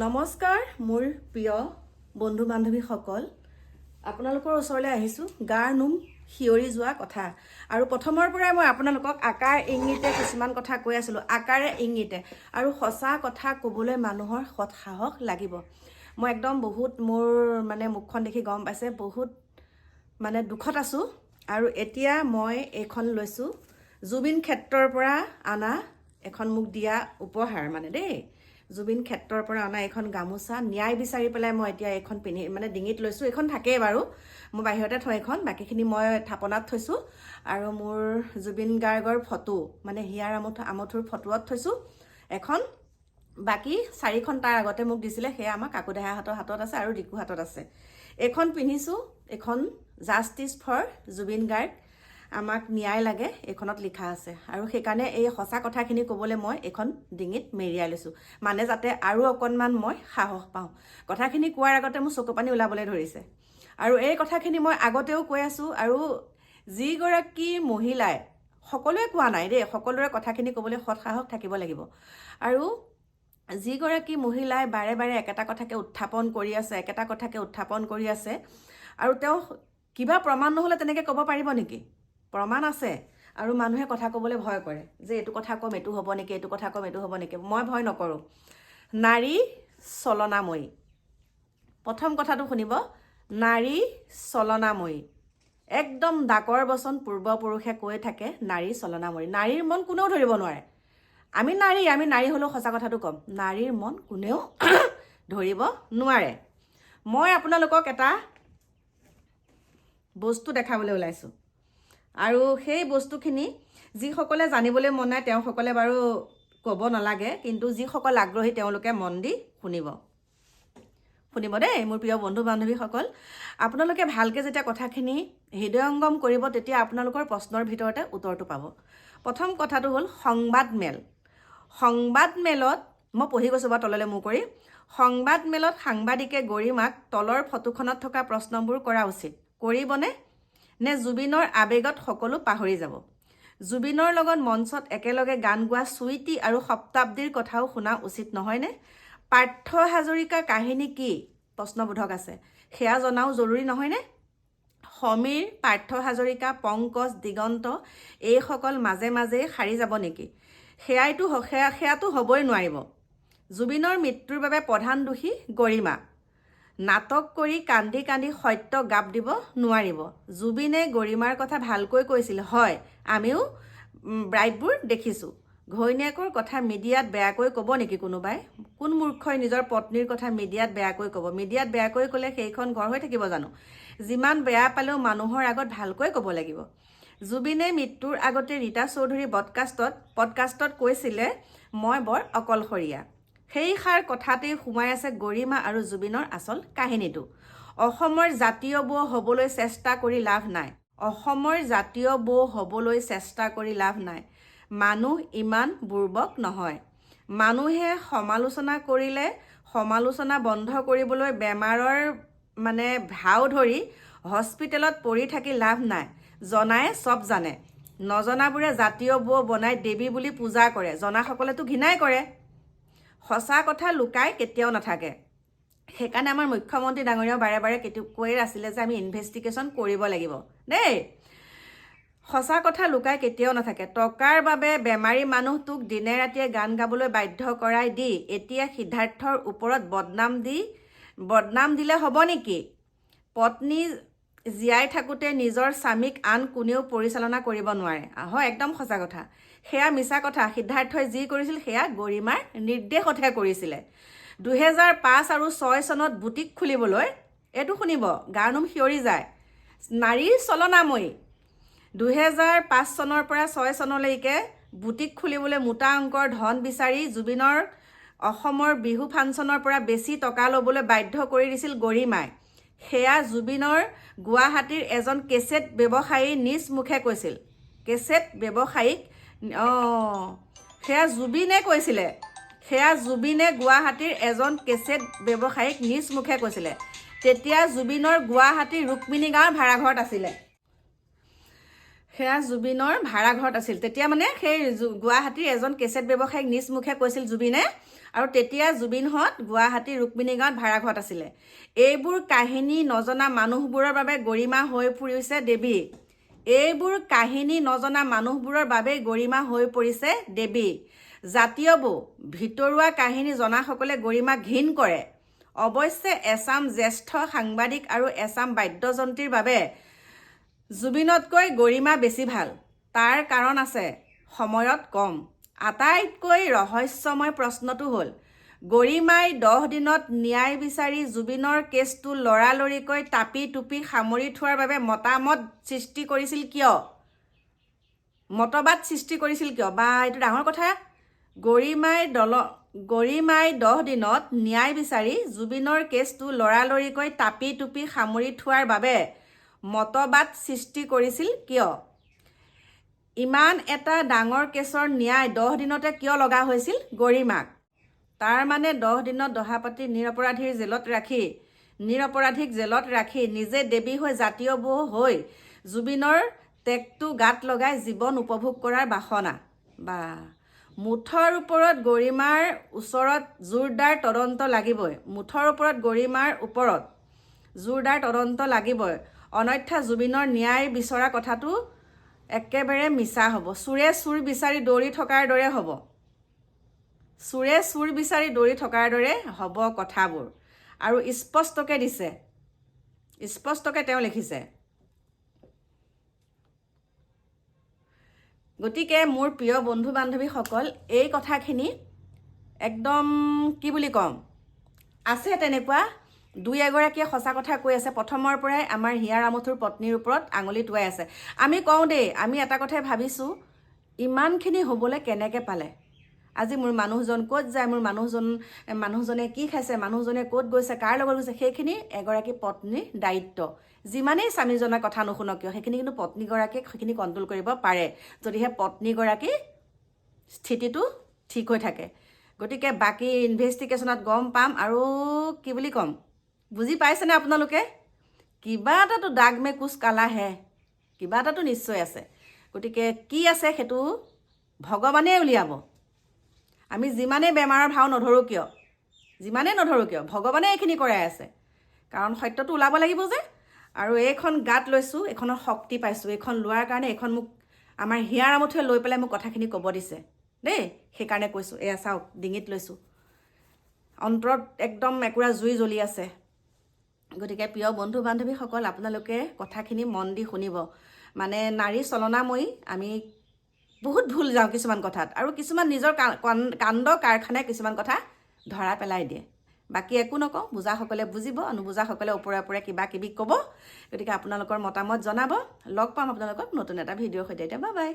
নমস্কাৰ মোৰ প্ৰিয় বন্ধু বান্ধৱীসকল, আপোনালোকৰ ওচৰলৈ আহিছোঁ গাৰ নোম শিয়ৰি যোৱা কথা। আৰু প্ৰথমৰ পৰাই মই আপোনালোকক আকাৰ ইংগিতে কিছুমান কথা কৈ আছিলোঁ, আকাৰে ইংগিতে। আৰু সঁচা কথা ক'বলৈ মানুহৰ সৎ সাহস লাগিব। মই একদম বহুত মোৰ মুখখন দেখি গম পাইছে বহুত দুখত আছোঁ। আৰু এতিয়া মই এইখন লৈছোঁ জুবিন ক্ষেত্ৰৰ পৰা আনা এখন মোক দিয়া উপহাৰ দেই। জুবিন ক্ষেত্ৰৰ পৰা অনা এখন গামোচা ন্যায় বিচাৰি পেলাই মই এতিয়া এইখন পিন্ধি ডিঙিত লৈছোঁ। এইখন থাকেই বাৰু, মই বাহিৰতে থৈ এইখন, বাকীখিনি মই থাপনাত থৈছোঁ। আৰু মোৰ জুবিন গাৰ্গৰ ফটো হিয়াৰ আমঠুৰ ফটোত থৈছোঁ এখন। বাকী 4খন তাৰ আগতে মোক দিছিলে, সেয়া আমাৰ কাকুদেহাহঁতৰ হাতত আছে আৰু ৰিকু হাতত আছে। এইখন পিন্ধিছোঁ, এইখন জাষ্টিছ ফৰ জুবিন গাৰ্গ, আমাক ন্যায় লাগে, এইখনত লিখা আছে। আৰু সেইকাৰণে এই সঁচা কথাখিনি ক'বলৈ মই এইখন ডিঙিত মেৰিয়াই লৈছোঁ, যাতে আৰু অকণমান মই সাহস পাওঁ। কথাখিনি কোৱাৰ আগতে মোৰ চকু পানী ওলাবলৈ ধৰিছে। আৰু এই কথাখিনি মই আগতেও কৈ আছোঁ। আৰু যিগৰাকী মহিলাই, সকলোৱে কোৱা নাই দেই, সকলোৰে কথাখিনি ক'বলৈ সৎ সাহস থাকিব লাগিব। আৰু যিগৰাকী মহিলাই বাৰে বাৰে একেটা কথাকে উত্থাপন কৰি আছে আৰু তেওঁ কিবা প্ৰমাণ নহ'লে তেনেকৈ ক'ব পাৰিব নেকি? প্ৰমাণ আছে আৰু মানুহে কথা ক'বলৈ ভয় কৰে যে এইটো কথা ক'ম এইটো হ'ব নেকি, এইটো কথা ক'ম এইটো হ'ব নেকি। মই ভয় নকৰোঁ। নাৰী চলনাময়ী, প্ৰথম কথাটো শুনিব, নাৰী চলনাময়ী, একদম ডাকৰ বচন পূৰ্বপুৰুষে কৈ থাকে নাৰী চলনাময়ী। নাৰীৰ মন কোনেও ধৰিব নোৱাৰে। আমি নাৰী হ'লেও সঁচা কথাটো ক'ম, নাৰীৰ মন কোনেও ধৰিব নোৱাৰে। মই আপোনালোকক এটা বস্তু দেখাবলৈ ওলাইছোঁ। আৰু সেই বস্তুখিনি যিসকলে জানিবলৈ মন নাই তেওঁসকলে বাৰু ক'ব নালাগে, কিন্তু যিসকল আগ্ৰহী তেওঁলোকে মন দি শুনিব দেই মোৰ প্ৰিয় বন্ধু বান্ধৱীসকল। আপোনালোকে ভালকৈ যেতিয়া কথাখিনি হৃদয়ংগম কৰিব তেতিয়া আপোনালোকৰ প্ৰশ্নৰ ভিতৰতে উত্তৰটো পাব। প্ৰথম কথাটো হ'ল সংবাদ মেলত মই পঢ়ি গৈছোঁ বা তললৈ মূৰ কৰি। সংবাদ মেলত সাংবাদিকে গৰিমাক তলৰ ফটোখনত থকা প্ৰশ্নবোৰ কৰা উচিত। কৰিবনে? নে জুবিনৰ আৱেগত সকলো পাহৰি যাব? জুবিনৰ লগত মঞ্চত একেলগে গান গোৱা চুইটি আৰু শতাব্দীৰ কথাও শুনা উচিত নহয়নে? পাৰ্থ হাজৰিকাৰ কাহিনী কি প্ৰশ্নবোধক আছে, সেয়া জনাও জৰুৰী নহয়নে? সমীৰ, পাৰ্থ হাজৰিকা, পংকজ, দিগন্ত এইসকল মাজে মাজে সাৰি যাব নেকি? সেয়াটো হ'বই নোৱাৰিব। জুবিনৰ মৃত্যুৰ বাবে প্ৰধান দোষী গৰিমা। নাটক কৰি কান্দি কান্দি সত্য গাপ দিব নোৱাৰিব। জুবিনে গৰিমাৰ কথা ভালকৈ কৈছিল, হয়, আমিও ব্ৰাইটবোৰ দেখিছোঁ। ঘৈণীয়েকৰ কথা মিডিয়াত বেয়াকৈ ক'ব নেকি কোনোবাই? কোন মূৰ্খই নিজৰ পত্নীৰ কথা মিডিয়াত বেয়াকৈ ক'ব? মিডিয়াত বেয়াকৈ ক'লে সেইখন ঘৰ হৈ থাকিব জানো? যিমান বেয়া পালেও মানুহৰ আগত ভালকৈ ক'ব লাগিব। জুবিনে মৃত্যুৰ আগতে ৰীতা চৌধুৰী পডকাষ্টত কৈছিলে, মই বৰ অকলশৰীয়া। সেই সাৰ কথাতেই সোমাই আছে গৰিমা আৰু জুবিনৰ আচল কাহিনীটো। অসমৰ জাতীয় বৌ হ'বলৈ চেষ্টা কৰি লাভ নাই। মানুহ ইমান বুৰ্বক নহয়। মানুহে সমালোচনা কৰিলে সমালোচনা বন্ধ কৰিবলৈ বেমাৰৰ ভাও ধৰি হস্পিটেলত পৰি থাকি লাভ নাই। জনাই চব জানে, নজনাবোৰে জাতীয় বৌ বনাই দেৱী বুলি পূজা কৰে, জনাসকলেতো ঘৃণাই কৰে। সঁচা কথা লুকাই কেতিয়াও নাথাকে। সেইকাৰণে আমাৰ মুখ্যমন্ত্ৰী ডাঙৰীয়াও বাৰে বাৰে কৈ আছিলে যে আমি ইনভেষ্টিগেশ্যন কৰিব লাগিব দেই। সঁচা কথা লুকাই কেতিয়াও নাথাকে। টকাৰ বাবে বেমাৰী মানুহটোক দিনে ৰাতিয়ে গান গাবলৈ বাধ্য কৰাই দি এতিয়া সিদ্ধাৰ্থৰ ওপৰত বদনাম দিলে হ'ব নেকি? পত্নী জীয়াই থাকোঁতে নিজৰ স্বামীক আন কোনেও পৰিচালনা কৰিব নোৱাৰে। হয়, একদম সঁচা কথা। সেয়া মিছা কথা। সিদ্ধাৰ্থই যি কৰিছিল সেয়া গৰিমাৰ নিৰ্দেশতহে কৰিছিলে। 2005 আৰু 6 চনত বুটিক খুলিবলৈ, এইটো শুনিব গাৰ নোম শিয়ৰি যায়, নাৰী চলনাময়ী 2005 চনৰ পৰা 6 চনলৈকে বুটিক খুলিবলৈ মোটা অংকৰ ধন বিচাৰি জুবিনৰ অসমৰ বিহু ফাংচনৰ পৰা বেছি টকা ল'বলৈ বাধ্য কৰি দিছিল গৰিমাই। সেয়া জুবিনৰ গুৱাহাটীৰ এজন কেছেট ব্যৱসায়ী নিজ মুখে কৈছিল। সেয়া জুবিনে গুৱাহাটীৰ এজন কেছেট ব্যৱসায়ীক নিজ মুখে কৈছিলে। তেতিয়া জুবিনৰ গুৱাহাটীৰ ৰুক্মিণী গাঁৱৰ ভাড়াঘৰত আছিলে। সেয়া জুবিনৰ ভাড়াঘৰত আছিল। তেতিয়া মানে সেই গুৱাহাটীৰ এজন কেছেট ব্যৱসায়ীক নিজ মুখে কৈছিল জুবিনে, আৰু তেতিয়া জুবিনহঁত গুৱাহাটীৰ ৰুক্মিণী গাঁৱত ভাড়াঘৰত আছিলে। এইবোৰ কাহিনী নজনা মানুহবোৰৰ বাবে গৰিমা হৈ পৰিছে দেৱী। এইবোৰ কাহিনী নজনা মানুহবোৰৰ বাবে গৰিমা হৈ পৰিছে দেৱী। জাতীয় বৌ ভিতৰুৱা কাহিনী জনাসকলে গৰিমাক ঘীন কৰে। অৱশ্যে এচাম জ্যেষ্ঠ সাংবাদিক আৰু এচাম বাদ্যযন্ত্ৰীৰ বাবে জুবিনতকৈ গৰিমা বেছি ভাল। তাৰ কাৰণ আছে, সময়ত কম। আটাইতকৈ ৰহস্যময় প্ৰশ্নটো হ'ল, গৰিমাই 10 দিনত ন্যায় বিচাৰি জুবিনৰ কেছটো লৰালৰিকৈ টাপি টুপি সামৰি থোৱাৰ বাবে মতবাদ সৃষ্টি কৰিছিল কিয়? বা এইটো ডাঙৰ কথা। গৰিমাই 10 দিনত ন্যায় বিচাৰি জুবিনৰ কেছটো লৰালৰিকৈ টাপি টুপি সামৰি থোৱাৰ বাবে মতবাদ সৃষ্টি কৰিছিল কিয়? ইমান এটা ডাঙৰ কেছৰ ন্যায় 10 দিনতে কিয় লগা হৈছিল গৰিমাক? তাৰ মানে 10 দিনত দহাপাতি নিৰপৰাধীক জেলত ৰাখি নিজে দেৱী হৈ জাতীয় বৌ হৈ জুবিনৰ টেগটো গাত লগাই জীৱন উপভোগ কৰাৰ বাসনা। বা মুঠৰ ওপৰত গৰিমাৰ ওচৰত জোৰদাৰ তদন্ত লাগিবই। অন্যথা জুবিনৰ ন্যায় বিচৰা কথাটো একেবাৰে মিছা হ'ব। চোৰে চোৰ বিচাৰি দৌৰি থকাৰ দৰে হ'ব কথাবোৰ। আৰু স্পষ্টকে তেওঁ লিখিছে। গতিকে মোৰ প্ৰিয় বন্ধু বান্ধৱীসকল, এই কথাখিনি একদম কি বুলি ক'ম, আছে তেনেকুৱা 2-এগৰাকীয়ে সঁচা কথা কৈ আছে। প্ৰথমৰ পৰাই আমাৰ হিয়া ৰামথুৰ পত্নীৰ ওপৰত আঙুলি টোৱাই আছে। আমি কওঁ দেই, আমি এটা কথাই ভাবিছোঁ, ইমানখিনি হ'বলৈ কেনেকৈ পালে? আজি মোৰ মানুহজন ক'ত যায়, মোৰ মানুহজনে কি খাইছে, মানুহজনে ক'ত গৈছে, কাৰ লগত গৈছে, সেইখিনি এগৰাকী পত্নীৰ দায়িত্ব। যিমানেই স্বামীজনৰ কথা নুশুনক কিয়, সেইখিনি কিন্তু পত্নীগৰাকীক সেইখিনি কণ্ট্ৰল কৰিব পাৰে, যদিহে পত্নীগৰাকীৰ স্থিতিটো ঠিক হৈ থাকে। গতিকে বাকী ইনভেষ্টিগেশ্যনত গম পাম। আৰু কি বুলি ক'ম, বুজি পাইছেনে আপোনালোকে? কিবা এটাতো দাগ মে কুছ কালা হে, কিবা এটাতো নিশ্চয় আছে। গতিকে কি আছে সেইটো ভগৱানেই উলিয়াব। আমি যিমানেই বেমাৰৰ ভাও নধৰোঁ কিয়, ভগৱানে এইখিনি কৰাই আছে। কাৰণ সত্যটো ওলাব লাগিব যে। আৰু এইখন গাত লৈছোঁ, এইখনৰ শক্তি পাইছোঁ। এইখন লোৱাৰ কাৰণে এইখন মোক আমাৰ হিয়া ৰামথুৱে লৈ পেলাই মোক কথাখিনি ক'ব দিছে দেই। সেইকাৰণে কৈছোঁ, এয়া চাওক, ডিঙিত লৈছোঁ, অন্তৰত একদম একুৰা জুই জ্বলি আছে। গতিকে প্ৰিয় বন্ধু বান্ধৱীসকল, আপোনালোকে কথাখিনি মন দি শুনিব। মানে নাৰী চলনাময়ী, আমি বহুত ভুল যাওঁ কিছুমান কথাত, আৰু কিছুমান নিজৰ কাণ্ড কাৰখানাই কিছুমান কথা ধৰা পেলাই দিয়ে। বাকী একো নকওঁ, বুজাসকলে বুজিব, নুবুজাসকলে ওপৰে ওপৰে কিবা কিবি ক'ব। গতিকে আপোনালোকৰ মতামত জনাব। লগ পাম আপোনালোকক নতুন এটা ভিডিঅ'ৰ সৈতে। Bye bye.